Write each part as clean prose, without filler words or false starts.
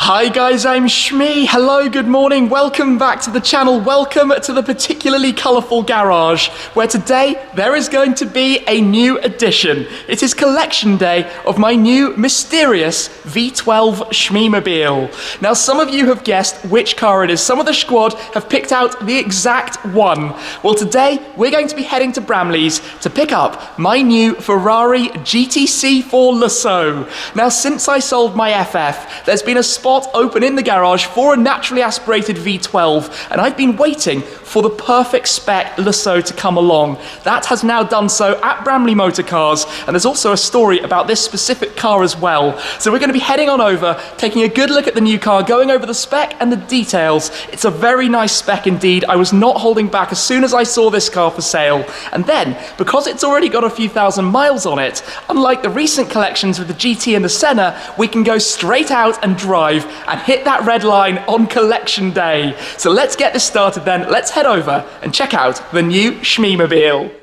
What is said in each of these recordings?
Hi guys, I'm Shmee. Hello, good morning. Welcome back to the channel. Welcome to the particularly colourful garage, where today there is going to be a new addition. It is collection day of my new mysterious V12 Shmeemobile. Now, some of you have guessed which car it is. Some of the squad have picked out the exact one. Well, today we're going to be heading to Bramley's to pick up my new Ferrari GTC4Lusso. Now, since I sold my FF, there's been a spot open in the garage for a naturally aspirated V12, and I've been waiting for the perfect spec Lusso to come along. That has now done so at Bramley Motor Cars, and there's also a story about this specific car as well. So we're going to be heading on over, taking a good look at the new car, going over the spec and the details. It's a very nice spec indeed. I was not holding back as soon as I saw this car for sale. And then, because it's already got a few thousand miles on it, unlike the recent collections with the GT and the Senna, we can go straight out and drive and hit that red line on collection day. So let's get this started then. Let's head over and check out the new Shmeemobile.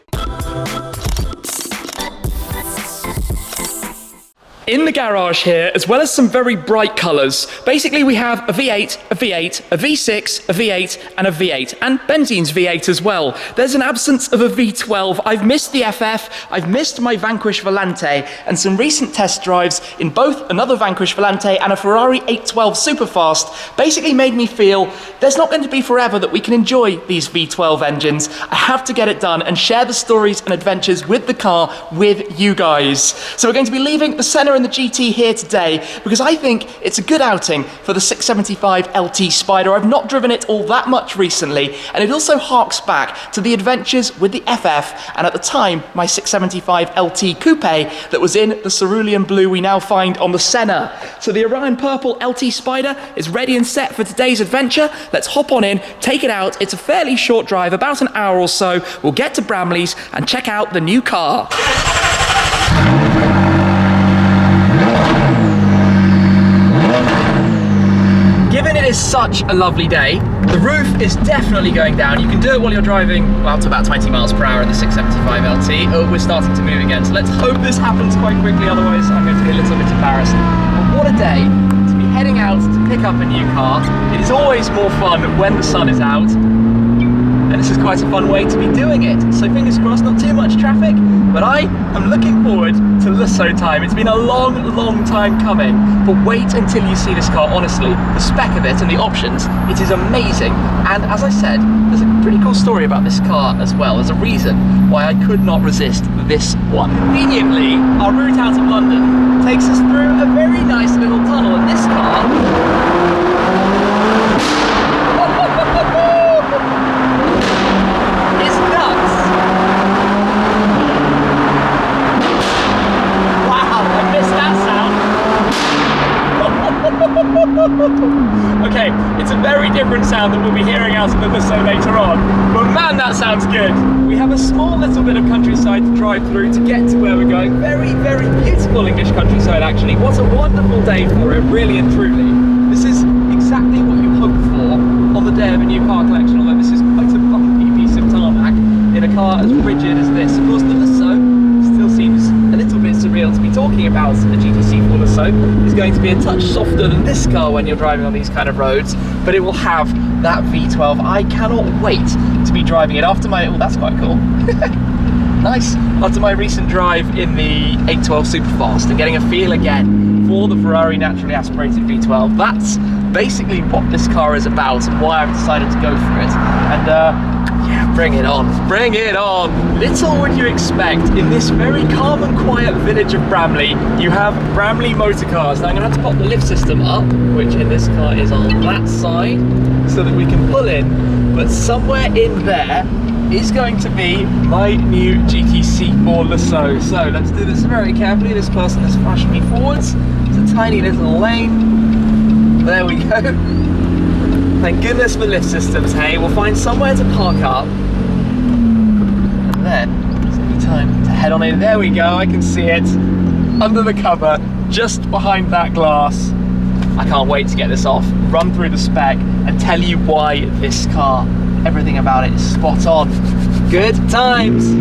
In the garage here, as well as some very bright colours, basically we have a V8, a V8, a V6, a V8 and a V8, and Benzine's V8 as well. There's an absence of a V12. I've missed the FF, I've missed my Vanquish Volante, and some recent test drives in both another Vanquish Volante and a Ferrari 812 Superfast basically made me feel there's not going to be forever that we can enjoy these V12 engines. I have to get it done and share the stories and adventures with the car with you guys. So we're going to be leaving the Senna and the GT here today because I think it's a good outing for the 675 LT Spider. I've not driven it all that much recently, and it also harks back to the adventures with the FF and at the time my 675 LT Coupe that was in the cerulean blue we now find on the Senna. So the Orion Purple LT Spider is ready and set for today's adventure. Let's hop on in, take it out. It's a fairly short drive, about an hour or so. We'll get to Bramley's and check out the new car. Given it is such a lovely day, the roof is definitely going down. You can do it while you're driving, well, to about 20 miles per hour in the 675 LT. Oh, we're starting to move again, so let's hope this happens quite quickly, otherwise I'm going to be a little bit embarrassed. But what a day to be heading out to pick up a new car. It is always more fun when the sun is out, and this is quite a fun way to be doing it. So fingers crossed, not too much traffic, but I am looking forward to Lusso time. It's been a long, long time coming, but wait until you see this car. Honestly, the spec of it and the options, it is amazing. And as I said, there's a pretty cool story about this car as well. There's a reason why I could not resist this one. Conveniently, our route out of London takes us through a very nice little tunnel, and this car okay, it's a very different sound that we'll be hearing out of the Lusso later on, but man, that sounds good. We have a small little bit of countryside to drive through to get to where we're going. Very, very beautiful English countryside actually. What a wonderful day for it, really and truly. This is exactly what you hope for on the day of a new car collection, although this is quite a bumpy piece of tarmac in a car as rigid as this. Of course, the Lusso still seems a little bit surreal to be talking about. The GTC4Lusso is going to be a touch softer than this car when you're driving on these kind of roads, but it will have that V12. I cannot wait to be driving it after my, oh, that's quite cool. Nice. After my recent drive in the 812 Superfast and getting a feel again for the Ferrari naturally aspirated V12. That's basically what this car is about and why I've decided to go for it. And yeah, bring it on, bring it on. Little would you expect in this very calm and quiet village of Bramley, you have Bramley Motor Cars. Now I'm gonna have to pop the lift system up, which in this car is on that side, so that we can pull in, but somewhere in there is going to be my new GTC4Lusso. So let's do this very carefully. This person has flashed me forwards. It's a tiny little lane. There we go. Thank goodness for lift systems, hey? We'll find somewhere to park up, and then it's gonna be time to head on in. There we go, I can see it under the cover, just behind that glass. I can't wait to get this off, run through the spec, and tell you why this car, everything about it is spot on. Good times.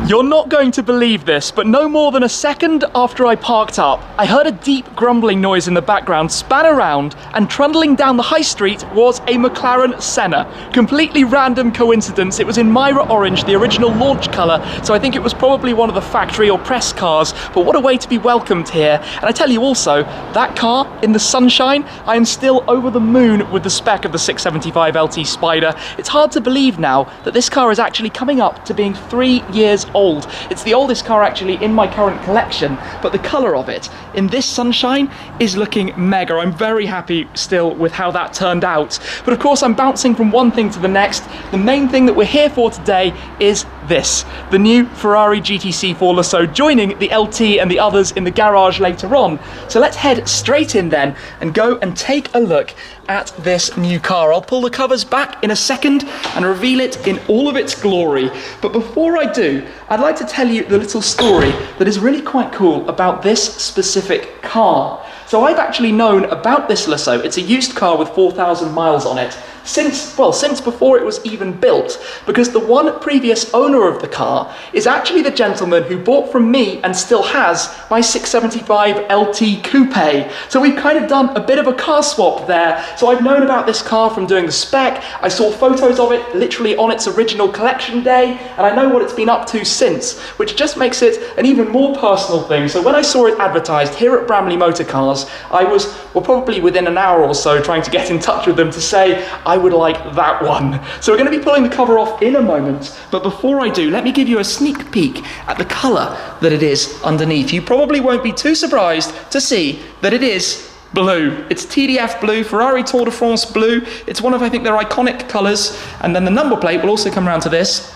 You're not going to believe this, but no more than a second after I parked up, I heard a deep grumbling noise in the background, span around, and trundling down the high street was a McLaren Senna. Completely random coincidence. It was in Myra Orange, the original launch colour, so I think it was probably one of the factory or press cars, but what a way to be welcomed here. And I tell you also, that car in the sunshine, I am still over the moon with the spec of the 675 LT Spider. It's hard to believe now that this car is actually coming up to being 3 years old. It's the oldest car actually in my current collection, but the colour of it in this sunshine is looking mega. I'm very happy still with how that turned out. But of course I'm bouncing from one thing to the next. The main thing that we're here for today is this, the new Ferrari GTC4Lusso, joining the LT and the others in the garage later on. So let's head straight in then and go and take a look at this new car. I'll pull the covers back in a second and reveal it in all of its glory. But before I do, I'd like to tell you the little story that is really quite cool about this specific car. So I've actually known about this Lusso. It's a used car with 4,000 miles on it since before it was even built, because the one previous owner of the car is actually the gentleman who bought from me and still has my 675 LT Coupe. So we've kind of done a bit of a car swap there. So I've known about this car from doing the spec. I saw photos of it literally on its original collection day, and I know what it's been up to since, which just makes it an even more personal thing. So when I saw it advertised here at Bramley Motor Cars, I was, well, probably within an hour or so trying to get in touch with them to say I would like that one. So we're going to be pulling the cover off in a moment, but before I do, let me give you a sneak peek at the colour that it is underneath. You probably won't be too surprised to see that it is blue. It's TDF Blue, Ferrari Tour de France Blue. It's one of, I think, their iconic colours, and then the number plate will also come around to this,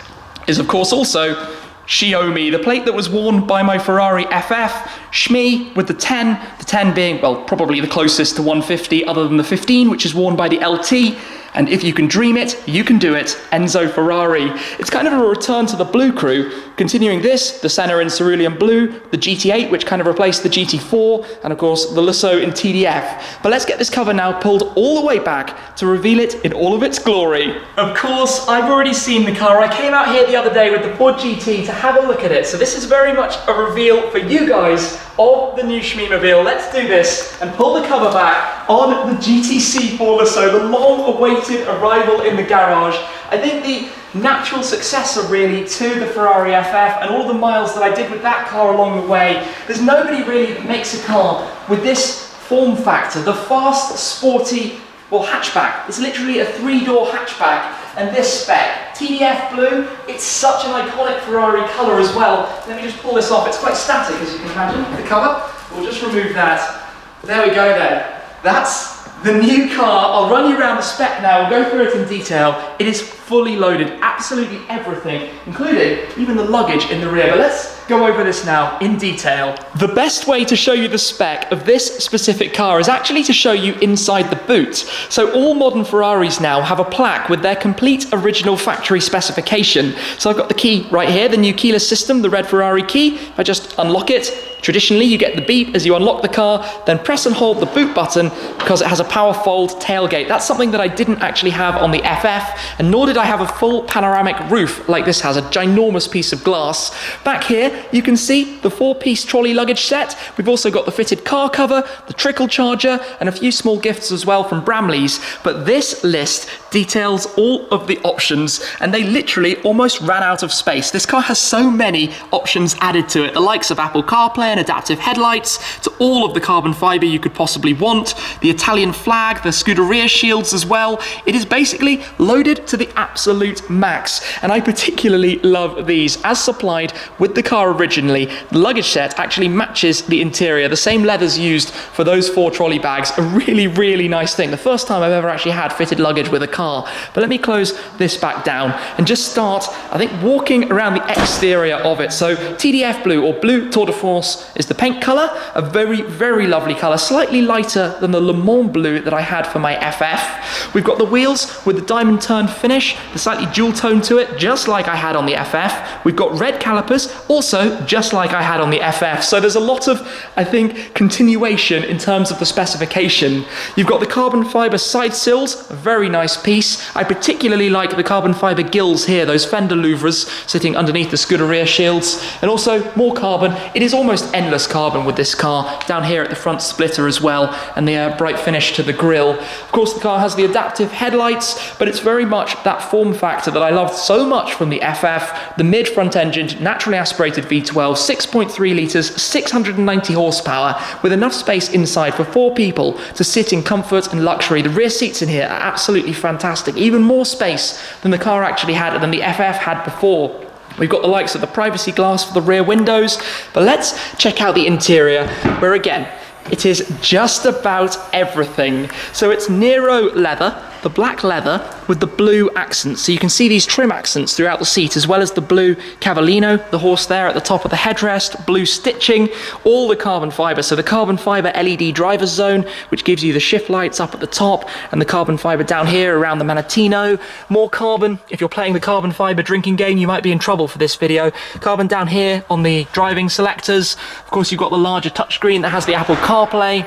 is of course also Shmeemobile, the plate that was worn by my Ferrari FF, Shmee with the 10 being, well, probably the closest to 150 other than the 15, which is worn by the LT. And if you can dream it, you can do it, Enzo Ferrari. It's kind of a return to the blue crew, continuing this, the Senna in cerulean blue, the GT8, which kind of replaced the GT4, and of course the Lusso in TDF. But let's get this cover now pulled all the way back to reveal it in all of its glory. Of course, I've already seen the car. I came out here the other day with the Ford GT to have a look at it. So this is very much a reveal for you guys of the new Shmeemobile. Let's do this and pull the cover back on the GTC4Lusso, the long-awaited arrival in the garage. I think the natural successor really to the Ferrari FF and all the miles that I did with that car along the way. There's nobody really that makes a car with this form factor, the fast, sporty, well, hatchback. It's literally a 3-door hatchback, and this spec, TDF Blue, it's such an iconic Ferrari colour as well. Let me just pull this off. It's quite static, as you can imagine, the cover. We'll just remove that. There we go then. That's the new car. I'll run you around the spec now. We'll go through it in detail. It is fully loaded, absolutely everything, including even the luggage in the rear. But let's go over this now in detail. The best way to show you the spec of this specific car is actually to show you inside the boot. So all modern Ferraris now have a plaque with their complete original factory specification. So I've got the key right here, the new keyless system, the red Ferrari key. If I just unlock it, traditionally you get the beep as you unlock the car, then press and hold the boot button because it has a power fold tailgate. That's something that I didn't actually have on the FF, and nor did I have a full panoramic roof like this has, a ginormous piece of glass. Back here you can see the 4-piece trolley luggage set. We've also got the fitted car cover, the trickle charger, and a few small gifts as well from Bramley's. But this list details all of the options, and they literally almost ran out of space. This car has so many options added to it, the likes of Apple CarPlay and adaptive headlights, to all of the carbon fibre you could possibly want, the Italian flag, the Scuderia shields as well. It is basically loaded to the absolute max, and I particularly love these. As supplied with the car originally, the luggage set actually matches the interior, the same leathers used for those 4 trolley bags. A really, really nice thing. The first time I've ever actually had fitted luggage with a car. But let me close this back down and just start, I think, walking around the exterior of it. So TDF Blue, or Blue Tour de France is the paint colour, a very, very lovely colour, slightly lighter than the Le Mans blue that I had for my FF. We've got the wheels with the diamond turn finish, the slightly dual tone to it, just like I had on the FF. We've got red calipers, also just like I had on the FF. So there's a lot of, I think, continuation in terms of the specification. You've got the carbon fibre side sills, a very nice piece. I particularly like the carbon fibre gills here, those fender louvres sitting underneath the Scuderia shields, and also more carbon. It is almost endless carbon with this car, down here at the front splitter as well, and the bright finish to the grille. Of course, the car has the adaptive headlights, but it's very much that form factor that I loved so much from the FF, the mid-front engine, naturally aspirated V12, 6.3 litres, 690 horsepower, with enough space inside for 4 people to sit in comfort and luxury. The rear seats in here are absolutely fantastic, even more space than the car actually had, than the FF had before. We've got the likes of the privacy glass for the rear windows, but let's check out the interior, where again, it is just about everything. So it's Nero leather, the black leather with the blue accents. So you can see these trim accents throughout the seat, as well as the blue Cavallino, the horse there at the top of the headrest, blue stitching, all the carbon fibre. So the carbon fibre LED driver's zone, which gives you the shift lights up at the top, and the carbon fibre down here around the Manettino. More carbon. If you're playing the carbon fibre drinking game, you might be in trouble for this video. Carbon down here on the driving selectors. Of course, you've got the larger touchscreen that has the Apple CarPlay.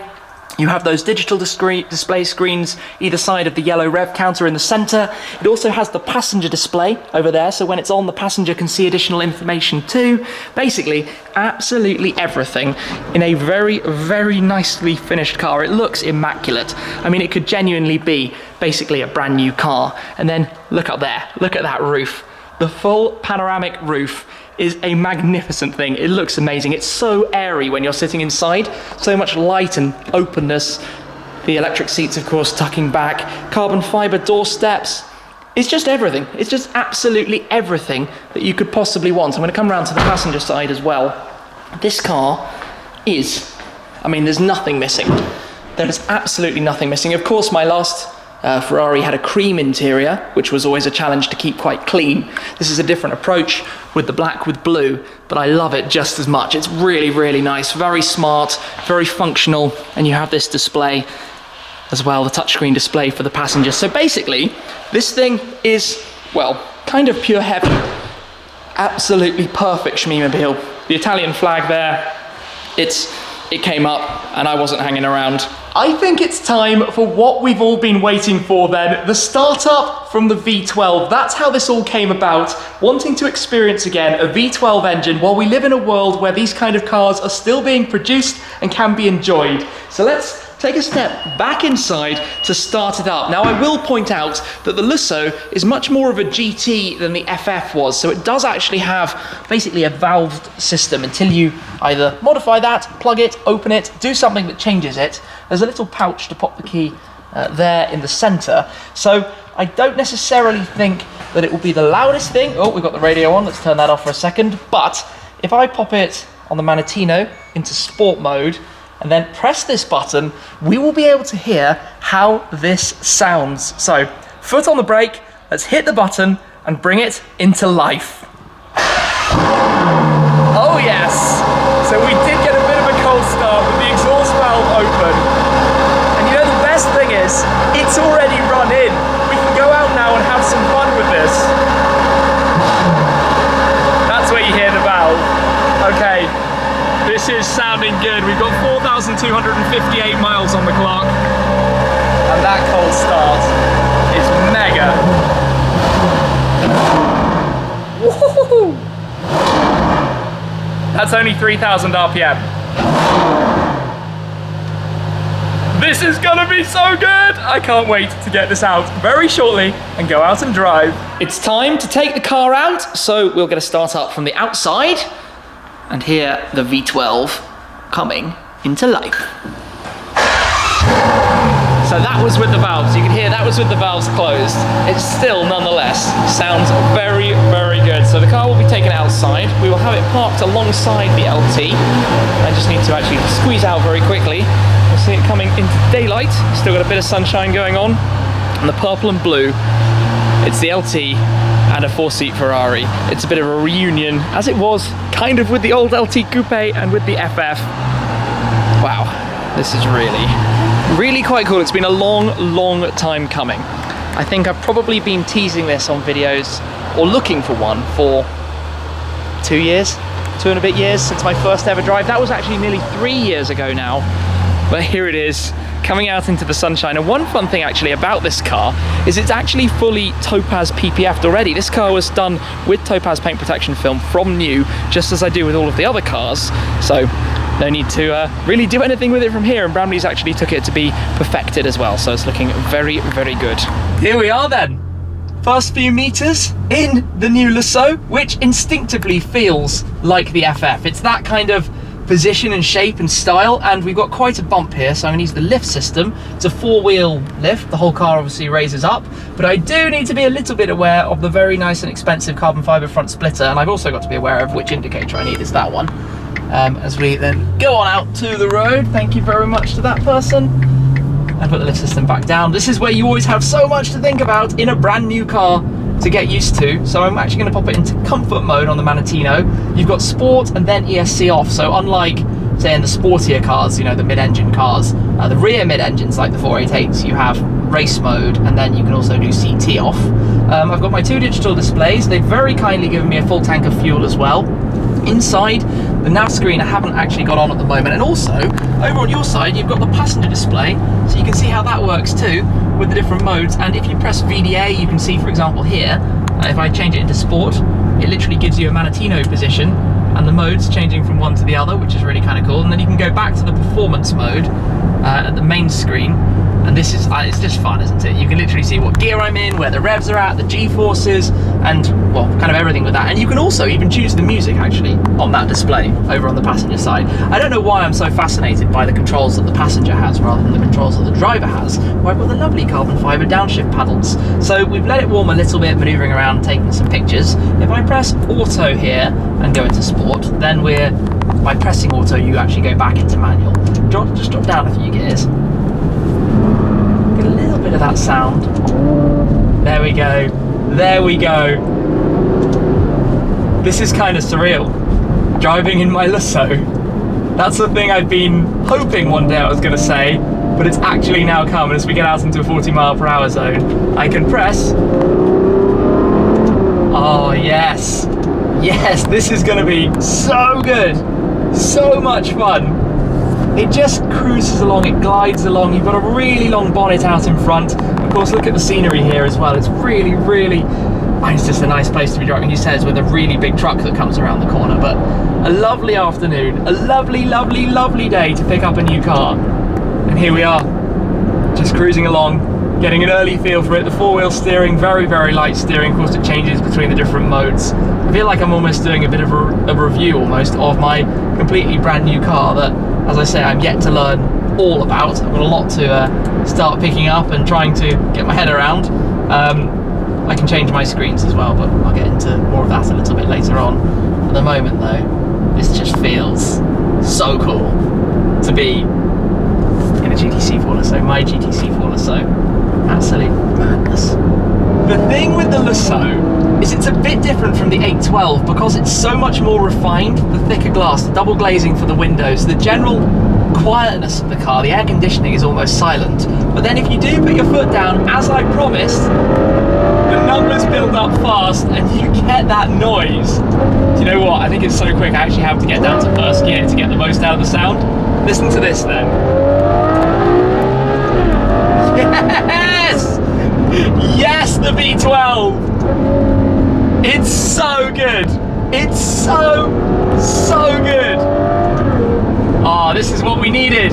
You have those digital display screens either side of the yellow rev counter in the centre. It also has the passenger display over there, so when it's on, the passenger can see additional information too. Basically, absolutely everything in a very, very nicely finished car. It looks immaculate. I mean, it could genuinely be basically a brand new car. And then look up there, look at that roof. The full panoramic roof is a magnificent thing. It looks amazing. It's so airy when you're sitting inside, so much light and openness. The electric seats, of course, tucking back, carbon fibre door steps. It's just everything. It's just absolutely everything that you could possibly want. I'm going to come around to the passenger side as well. This car is, I mean, there's nothing missing. There is absolutely nothing missing. Of course, my last Ferrari had a cream interior, which was always a challenge to keep quite clean. This is a different approach with the black with blue, but I love it just as much. It's really, really nice, very smart, very functional, and you have this display as well, the touchscreen display for the passenger. So basically, this thing is, well, kind of pure heaven. Absolutely perfect Shmeemobile. The Italian flag there, it came up and I wasn't hanging around. I think it's time for what we've all been waiting for then, the startup from the V12. That's how this all came about, wanting to experience again a V12 engine while we live in a world where these kind of cars are still being produced and can be enjoyed. So let's take a step back inside to start it up. Now, I will point out that the Lusso is much more of a GT than the FF was, so it does actually have basically a valved system until you either modify that, plug it, open it, do something that changes it. There's a little pouch to pop the key there in the center. So I don't necessarily think that it will be the loudest thing. Oh, we've got the radio on. Let's turn that off for a second. But if I pop it on the Manettino into sport mode, and then press this button, we will be able to hear how this sounds. So, foot on the brake, let's hit the button and bring it into life. Oh yes! So we did get a bit of a cold start with the exhaust valve open. And you know the best thing is, it's already run in. We can go out now and have some fun with this. That's where you hear the valve. Okay. This is sounding good. We've got 4,258 miles on the clock. And that cold start is mega. Woohoo! That's only 3,000 RPM. This is gonna be so good! I can't wait to get this out very shortly and go out and drive. It's time to take the car out, so we're gonna start up from the outside and hear the V12 coming into life. So that was with the valves. You can hear that was with the valves closed. It still, nonetheless, sounds very, very good. So the car will be taken outside. We will have it parked alongside the LT. I just need to actually squeeze out very quickly. We'll see it coming into daylight. Still got a bit of sunshine going on. And the purple and blue, it's the LT and a 4-seat Ferrari. It's a bit of a reunion, as it was kind of with the old LT Coupe and with the FF. Wow, this is really quite cool. It's been a long time coming. I think I've probably been teasing this on videos or looking for one for 2 years, 2 and a bit years since my first ever drive. That was actually nearly 3 years ago now, but here it is, coming out into the sunshine. And one fun thing actually about this car is it's actually fully Topaz PPF'd already. This car was done with Topaz paint protection film from new, just as I do with all of the other cars. So no need to really do anything with it from here, and Bramley's actually took it to be perfected as well, so it's looking very good. Here we are then. First few meters in the new Lusso, which instinctively feels like the FF. It's that kind of position and shape and style, and we've got quite a bump here, so I'm going to use the lift system. It's a 4-wheel lift. The whole car obviously raises up, but I do need to be a little bit aware of the very nice and expensive carbon fibre front splitter, and I've also got to be aware of which indicator I need is that one. As we then go on out to the road. Thank you very much to that person. And put the lift system back down. This is where you always have so much to think about in a brand new car to get used to. So I'm actually going to pop it into comfort mode on the Manatino. You've got sport and then ESC off. So unlike, say, in the sportier cars, you know, the mid-engine cars, the rear mid-engines like the 488s, you have race mode, and then you can also do CT off. I've got my 2 digital displays. They've very kindly given me a full tank of fuel as well. Inside, the nav screen I haven't actually got on at the moment, and also over on your side you've got the passenger display, so you can see how that works too with the different modes. And if you press VDA, you can see, for example, here, if I change it into sport, it literally gives you a Manatino position and the modes changing from one to the other, which is really kind of cool. And then you can go back to the performance mode at the main screen, and this is it's just fun, isn't it? You can literally see what gear I'm in, where the revs are at, the G-forces, and well, kind of everything with that. And you can also even choose the music actually on that display over on the passenger side. I don't know why I'm so fascinated by the controls that the passenger has rather than the controls that the driver has, where I've got the lovely carbon fibre downshift paddles. So we've let it warm a little bit, manoeuvring around, taking some pictures. If I press auto here and go into sport, then by pressing auto, you actually go back into manual. Just drop down a few gears. Get a little bit of that sound. There we go. There we go. This is kind of surreal. Driving in my Lusso. That's the thing I've been hoping one day I was going to say, but it's actually now come. And as we get out into a 40-mile-per-hour zone, I can press. Oh, yes. Yes, this is going to be so good. So much fun. It just cruises along, it glides along. You've got a really long bonnet out in front. Of course, look at the scenery here as well. It's really, it's just a nice place to be driving. You said it's with a really big truck that comes around the corner, but a lovely afternoon, a lovely day to pick up a new car. And here we are, just cruising along, getting an early feel for it. The 4-wheel steering, very light steering. Of course, it changes between the different modes. I feel like I'm almost doing a bit of a review almost of my completely brand new car that, as I say, I'm yet to learn all about. I've got a lot to start picking up and trying to get my head around. I can change my screens as well, but I'll get into more of that a little bit later on. At the moment though, this just feels so cool to be in a GTC4Lusso, my GTC4Lusso. Absolute madness. The thing with the Lusso is it's a bit different from the 812 because it's so much more refined. The thicker glass, the double glazing for the windows, the general quietness of the car, the air conditioning is almost silent. But then if you do put your foot down, as I promised, the numbers build up fast and you get that noise. Do you know what? I think it's so quick I actually have to get down to first gear to get the most out of the sound. Listen to this then. Yes! Yes, the V12! It's so good! It's so good! Oh, this is what we needed.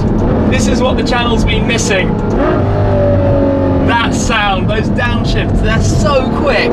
This is what the channel's been missing. That sound, those downshifts, they're so quick.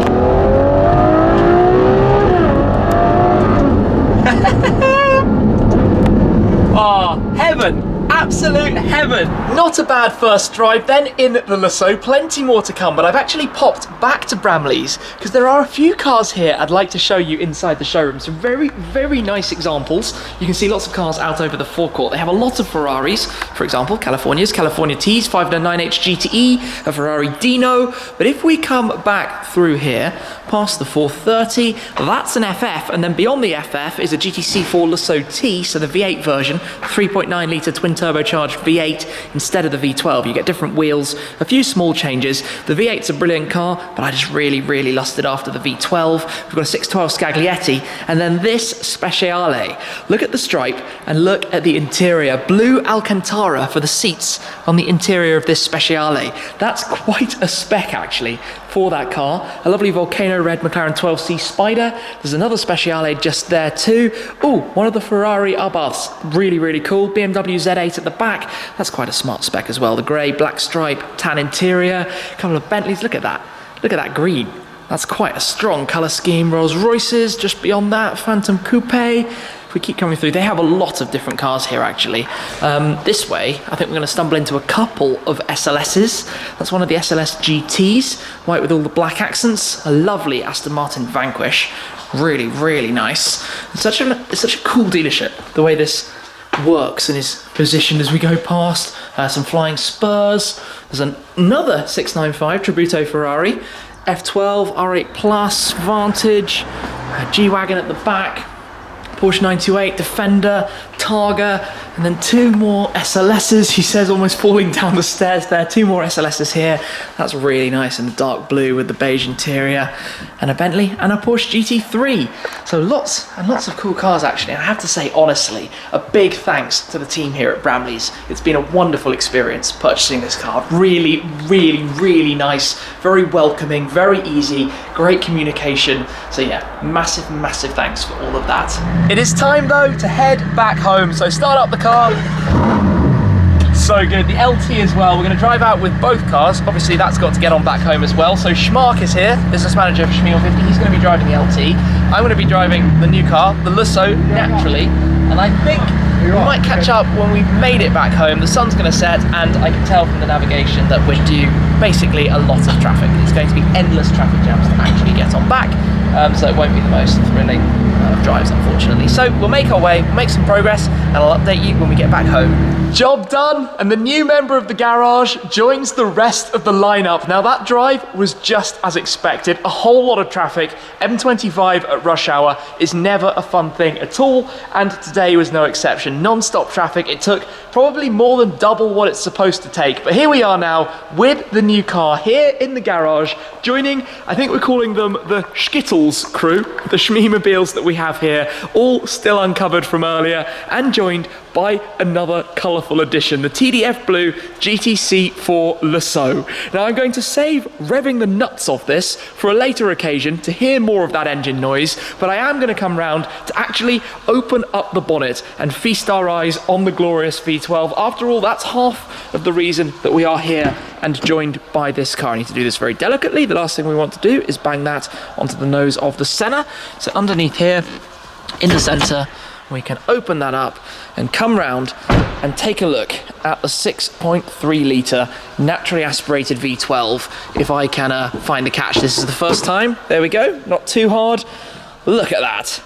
Oh, heaven. Absolute heaven. heaven. Not a bad first drive then in the Lusso, plenty more to come, but I've actually popped back to Bramley's because there are a few cars here I'd like to show you inside the showroom. Some very, very nice examples. You can see lots of cars out over the forecourt. They have a lot of Ferraris, for example, California T's, 509H GTE, a Ferrari Dino, but if we come back through here, past the 430, that's an FF, and then beyond the FF is a GTC4Lusso T, so the V8 version, 3.9 litre twin turbocharged V8 instead of the V12. You get different wheels, a few small changes. The V8's a brilliant car, but I just really, really lusted after the V12. We've got a 612 Scaglietti, and then this Speciale. Look at the stripe and look at the interior. Blue Alcantara for the seats on the interior of this Speciale. That's quite a spec actually for that car. A lovely volcano red McLaren 12C Spider. There's another Speciale just there too. Oh, one of the Ferrari Abarths. Really, really cool. BMW Z8 at the back. That's quite a smart spec as well. The grey, black stripe, tan interior. A couple of Bentleys. Look at that. Look at that green. That's quite a strong colour scheme. Rolls Royces just beyond that. Phantom Coupe. If we keep coming through, they have a lot of different cars here actually. This way, I think we're going to stumble into a couple of SLSs. That's one of the SLS GTs, white with all the black accents. A lovely Aston Martin Vanquish. Really, really nice. It's such a cool dealership, the way this works and is positioned as we go past. Some flying Spurs. There's another 695 Tributo Ferrari. F12, R8 Plus, Vantage, G-Wagon at the back. Porsche 928, Defender, Targa, and then two more SLSs, he says, almost falling down the stairs there. Two more SLSs here. That's really nice in the dark blue with the beige interior. And a Bentley and a Porsche GT3. So lots and lots of cool cars actually. And I have to say, honestly, a big thanks to the team here at Bramley's. It's been a wonderful experience purchasing this car. Really, really, really nice. Very welcoming, very easy, great communication. So yeah, massive, massive thanks for all of that. It is time though to head back home. So start up the car. So good. The LT as well. We're going to drive out with both cars. Obviously that's got to get on back home as well. So Schmark is here, business manager for Shmeemobile. He's going to be driving the LT. I'm going to be driving the new car, the Lusso, naturally. And I think we might catch up when we've made it back home. The sun's going to set and I can tell from the navigation that we're due basically a lot of traffic. It's going to be endless traffic jams to actually get on back. So it won't be the most thrilling drives, unfortunately. So we'll make our way, we'll make some progress, and I'll update you when we get back home. Job done, and the new member of the garage joins the rest of the lineup. Now that drive was just as expected. A whole lot of traffic. M25 at rush hour is never a fun thing at all, and today was no exception. Non-stop traffic. It took probably more than double what it's supposed to take. But here we are now with the new car here in the garage, joining, I think we're calling them the Skittles crew, the Shmeemobiles that we have here, all still uncovered from earlier, and joined by another colourful addition, the TDF Blue GTC4Lusso. Now I'm going to save revving the nuts off this for a later occasion to hear more of that engine noise, but I am going to come round to actually open up the bonnet and feast our eyes on the glorious V12. After all, that's half of the reason that we are here and joined by this car. I need to do this very delicately. The last thing we want to do is bang that onto the nose of the Senna. So underneath here, in the centre, we can open that up and come round and take a look at the 6.3 litre naturally aspirated V12. If I can find the catch, this is the first time. There we go, not too hard. Look at that.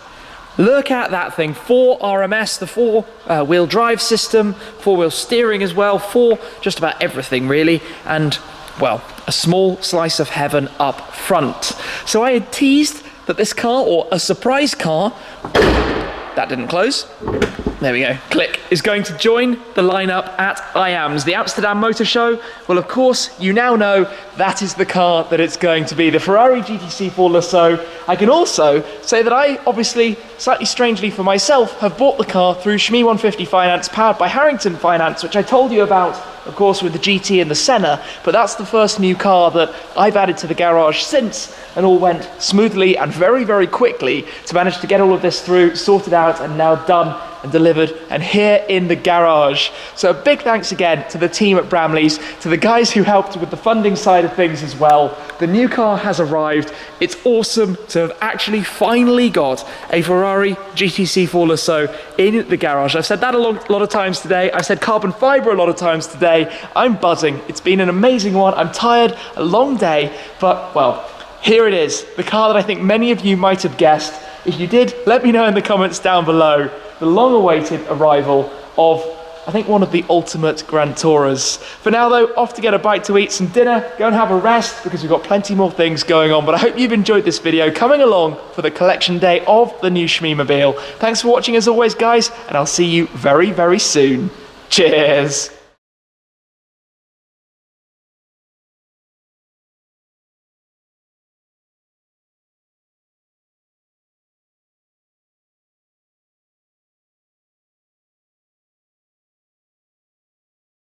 Look at that thing, 4 RMS, the 4-wheel drive system, 4-wheel steering as well, 4 just about everything really, and well, a small slice of heaven up front. So I had teased that this car, or a surprise car, that didn't close. There we go, click, is going to join the lineup at IAMS, the Amsterdam Motor Show. Well, of course, you now know that is the car that it's going to be, the Ferrari GTC4Lusso. I can also say that I, obviously, slightly strangely for myself, have bought the car through Shmee150 Finance, powered by Harrington Finance, which I told you about, of course, with the GT and the Senna, but that's the first new car that I've added to the garage since, and all went smoothly and very, very quickly to manage to get all of this through, sorted out, and now done and delivered and here in the garage. So a big thanks again to the team at Bramley's, to the guys who helped with the funding side of things as well. The new car has arrived. It's awesome to have actually finally got a Ferrari GTC4Lusso in the garage. I've said that a lot of times today. I've said carbon fiber a lot of times today. I'm buzzing. It's been an amazing one. I'm tired, a long day, but well, here it is, the car that I think many of you might have guessed. If you did, let me know in the comments down below. The long-awaited arrival of, I think, one of the ultimate Grand Tourers. For now though, off to get a bite to eat, some dinner, go and have a rest because we've got plenty more things going on. But I hope you've enjoyed this video coming along for the collection day of the new Shmeemobile. Thanks for watching as always, guys, and I'll see you very, very soon. Cheers.